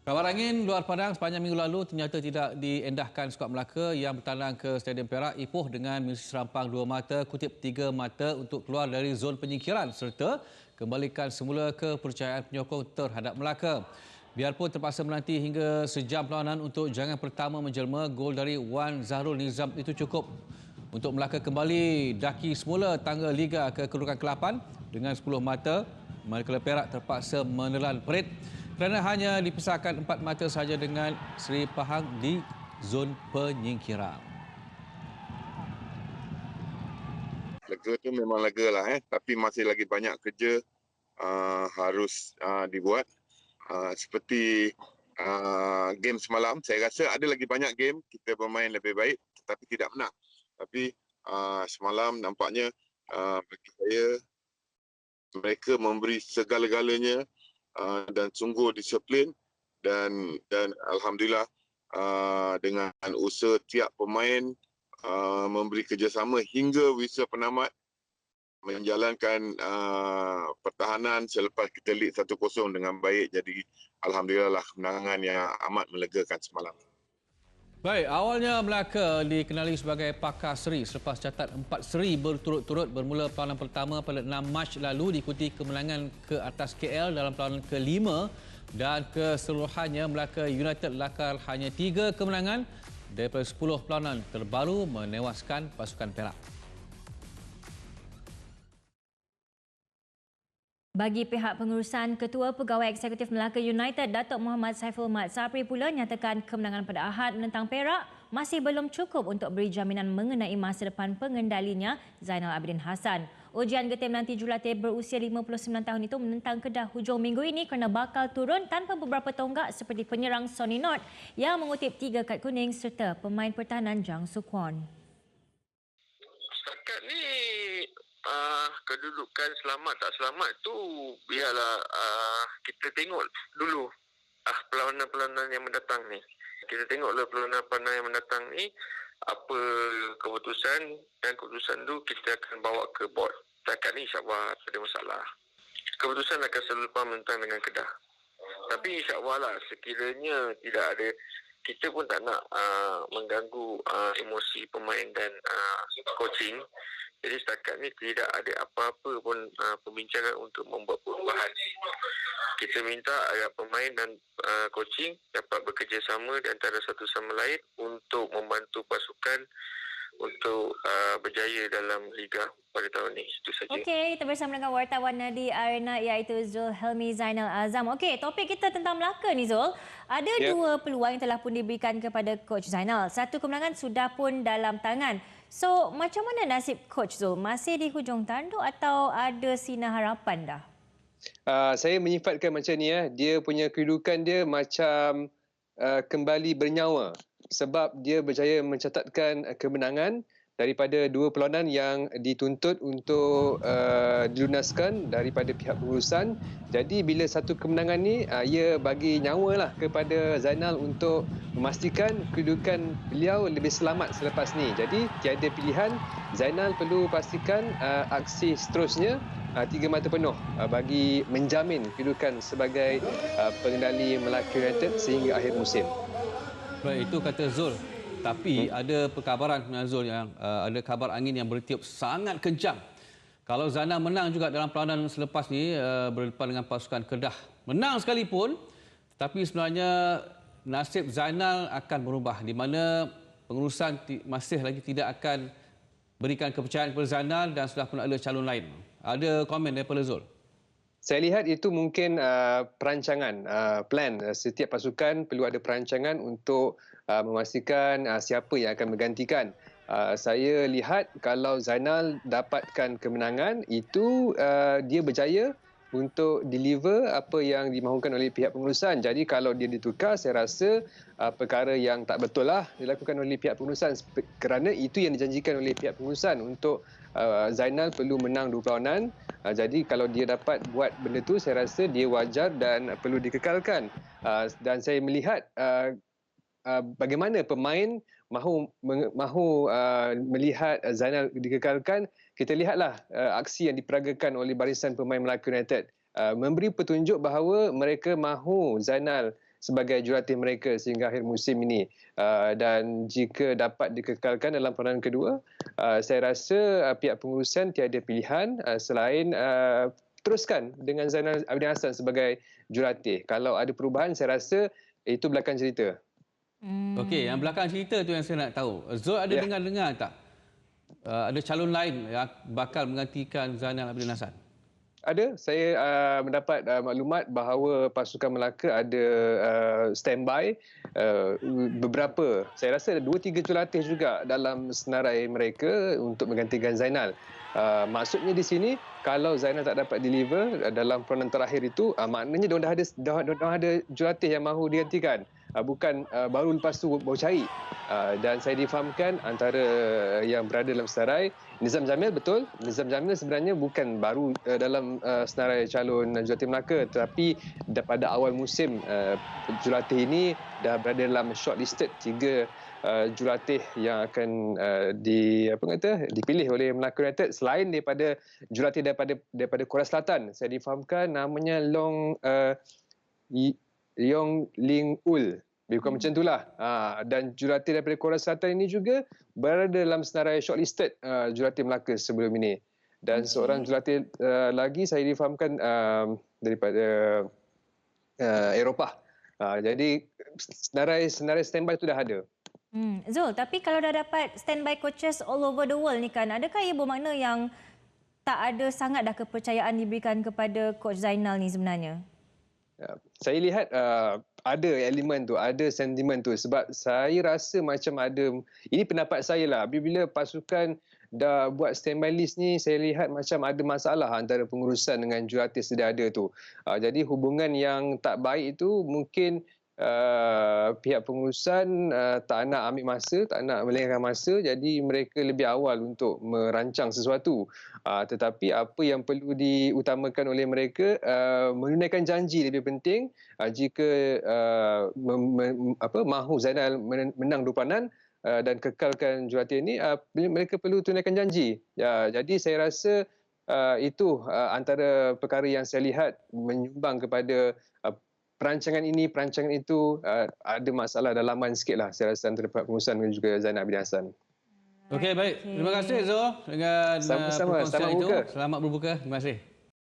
Kabar angin luar padang sepanjang minggu lalu ternyata tidak diendahkan skuad Melaka yang bertandang ke Stadium Perak Ipoh dengan misi serampang 2 mata kutip 3 mata untuk keluar dari zon penyingkiran serta kembalikan semula kepercayaan penyokong terhadap Melaka. Biarpun terpaksa menanti hingga sejam perlawanan untuk jangan pertama menjelma, gol dari Wan Zahrul Nizam itu cukup untuk Melaka kembali daki semula tangga Liga ke kedudukan ke-8 dengan 10 mata, manakala Perak terpaksa menelan perit kerana hanya dipisahkan 4 mata sahaja dengan Seri Pahang di zon penyingkiran. Lega tu memang lega lah, tapi masih lagi banyak kerja harus dibuat. Seperti game semalam, saya rasa ada lagi banyak game kita bermain lebih baik tetapi tidak menang. Tapi semalam nampaknya bagi saya mereka memberi segala-galanya dan sungguh disiplin dan alhamdulillah dengan usaha tiap pemain memberi kerjasama hingga wisa penamat menjalankan pertahanan selepas kita lead 1-0 dengan baik. Jadi alhamdulillah lah kemenangan yang amat melegakan semalam. Baik, awalnya Melaka dikenali sebagai Pakar Seri selepas catat 4 seri berturut-turut bermula perlawanan pertama pada 6 Mac lalu diikuti kemenangan ke atas KL dalam perlawanan ke-5 dan keseluruhannya Melaka United lakar hanya 3 kemenangan daripada 10 perlawanan terbaru menewaskan pasukan Perak. Bagi pihak pengurusan, Ketua Pegawai Eksekutif Melaka United, Datuk Muhammad Saiful Mat Sapri pula nyatakan kemenangan pada Ahad menentang Perak masih belum cukup untuk beri jaminan mengenai masa depan pengendalinya Zainal Abidin Hassan. Ujian getir menanti jurulatih berusia 59 tahun itu menentang Kedah hujung minggu ini kerana bakal turun tanpa beberapa tonggak seperti penyerang Sonny North yang mengutip 3 kad kuning serta pemain pertahanan Jang Soo Kwon. Setakat ni kedudukan selamat tak selamat tu biarlah kita tengok dulu perlawanan-perlawanan yang mendatang ni. Kita tengoklah perlawanan yang mendatang ni apa keputusan, dan keputusan tu kita akan bawa ke board. Setakat ni insya-Allah tak ada masalah. Keputusan akan selepas menentang dengan Kedah. Tapi insya-Allah lah sekiranya tidak ada, kita pun tak nak mengganggu emosi pemain dan coaching. Jadi setakat ni tidak ada apa-apa pun perbincangan untuk membuat perubahan. Kita minta agar pemain dan coaching dapat bekerjasama di antara satu sama lain untuk membantu pasukan untuk berjaya dalam Liga pada tahun ini. Itu saja. Okey, kita bersama dengan wartawan di Arena iaitu Zulhelmi Zainal Azam. Okey, topik kita tentang Melaka ni Zul. Ada dua peluang yang telah pun diberikan kepada Coach Zainal. Satu kemenangan sudah pun dalam tangan. So, macam mana nasib Coach Zul? Masih di hujung tanduk atau ada sinar harapan dah? Saya menyifatkan macam ni dia punya kedudukan dia macam kembali bernyawa sebab dia berjaya mencatatkan kemenangan daripada 2 perlawanan yang dituntut untuk dilunaskan daripada pihak pengurusan. Jadi bila satu kemenangan ni ia bagi nyawa lah kepada Zainal untuk memastikan kedudukan beliau lebih selamat selepas ni. Jadi tiada pilihan, Zainal perlu pastikan aksi seterusnya 3 mata penuh bagi menjamin kedudukan sebagai pengendali Melaka United sehingga akhir musim. Baik, itu kata Zul. Tapi ada perkabaran Zul yang ada kabar angin yang bertiup sangat kencang. Kalau Zainal menang juga dalam perlawanan selepas ni berdepan dengan pasukan Kedah. Menang sekalipun, tapi sebenarnya nasib Zainal akan berubah di mana pengurusan masih lagi tidak akan berikan kepercayaan kepada Zainal dan sudah pun ada calon lain. Ada komen daripada Zul? Saya lihat itu mungkin perancangan, plan. Setiap pasukan perlu ada perancangan untuk memastikan siapa yang akan menggantikan. Saya lihat kalau Zainal dapatkan kemenangan, itu dia berjaya untuk deliver apa yang dimahukan oleh pihak pengurusan. Jadi kalau dia ditukar, saya rasa perkara yang tak betul lah dilakukan oleh pihak pengurusan kerana itu yang dijanjikan oleh pihak pengurusan untuk Zainal perlu menang 2 perlawanan. Jadi kalau dia dapat buat benda tu, saya rasa dia wajar dan perlu dikekalkan. Dan saya melihat bagaimana pemain mahu melihat Zainal dikekalkan. Kita lihatlah aksi yang diperagakan oleh barisan pemain Melaka United. Memberi petunjuk bahawa mereka mahu Zainal sebagai jurulatih mereka sehingga akhir musim ini. Dan jika dapat dikekalkan dalam peranan kedua, saya rasa pihak pengurusan tiada pilihan selain teruskan dengan Zainal Abidin Hassan sebagai jurulatih. Kalau ada perubahan, saya rasa itu belakang cerita. Okey, yang belakang cerita tu yang saya nak tahu. Zul ada dengar-dengar tak? Ada calon lain yang bakal menggantikan Zainal Abidin Hassan? Ada. Saya mendapat maklumat bahawa pasukan Melaka ada standby beberapa. Saya rasa ada 2-3 jurulatih juga dalam senarai mereka untuk menggantikan Zainal. Maksudnya di sini, kalau Zainal tak dapat deliver dalam peranan terakhir itu, maknanya dah ada jurulatih yang mahu digantikan. Bukan baru lepas tu baru cari. Dan saya difahamkan antara yang berada dalam senarai, Nizam Jamil, betul. Nizam Jamil sebenarnya bukan baru dalam senarai calon jurulatih Melaka, tetapi pada awal musim jurulatih ini dah berada dalam shortlisted 3 jurulatih yang akan dipilih oleh Melaka United selain daripada jurulatih daripada Korea Selatan. Saya difahamkan namanya Yong Ling Ul. Bukan macam itulah. Dan jurulatih daripada Korea Selatan ini juga berada dalam senarai shortlisted jurulatih Melaka sebelum ini. Dan seorang jurulatih lagi saya difahamkan daripada Eropah. Jadi senarai standby itu dah ada. Zul, tapi kalau dah dapat standby coaches all over the world ni kan, adakah ia bermakna yang tak ada sangat dah kepercayaan diberikan kepada Coach Zainal ni sebenarnya? Saya lihat ada elemen tu, ada sentimen tu, sebab saya rasa macam ada, ini pendapat saya lah, bila pasukan dah buat standby list ni, saya lihat macam ada masalah antara pengurusan dengan jurulatih sedia ada tu. Jadi hubungan yang tak baik itu mungkin pihak pengurusan tak nak ambil masa, tak nak melengahkan masa, jadi mereka lebih awal untuk merancang sesuatu. Tetapi apa yang perlu diutamakan oleh mereka, menunaikan janji lebih penting. Jika mahu Zainal menang dupanan dan kekalkan jurulatih ini, mereka perlu tunaikan janji. Jadi saya rasa itu antara perkara yang saya lihat menyumbang kepada perancangan ini, perancangan itu ada masalah dalaman sikitlah saya rasa antara pihak pengurusan dan juga Zainal Abidin Hassan. Okey, baik. Terima kasih Zul dengan perkongsian itu. Selamat berbuka. Terima kasih.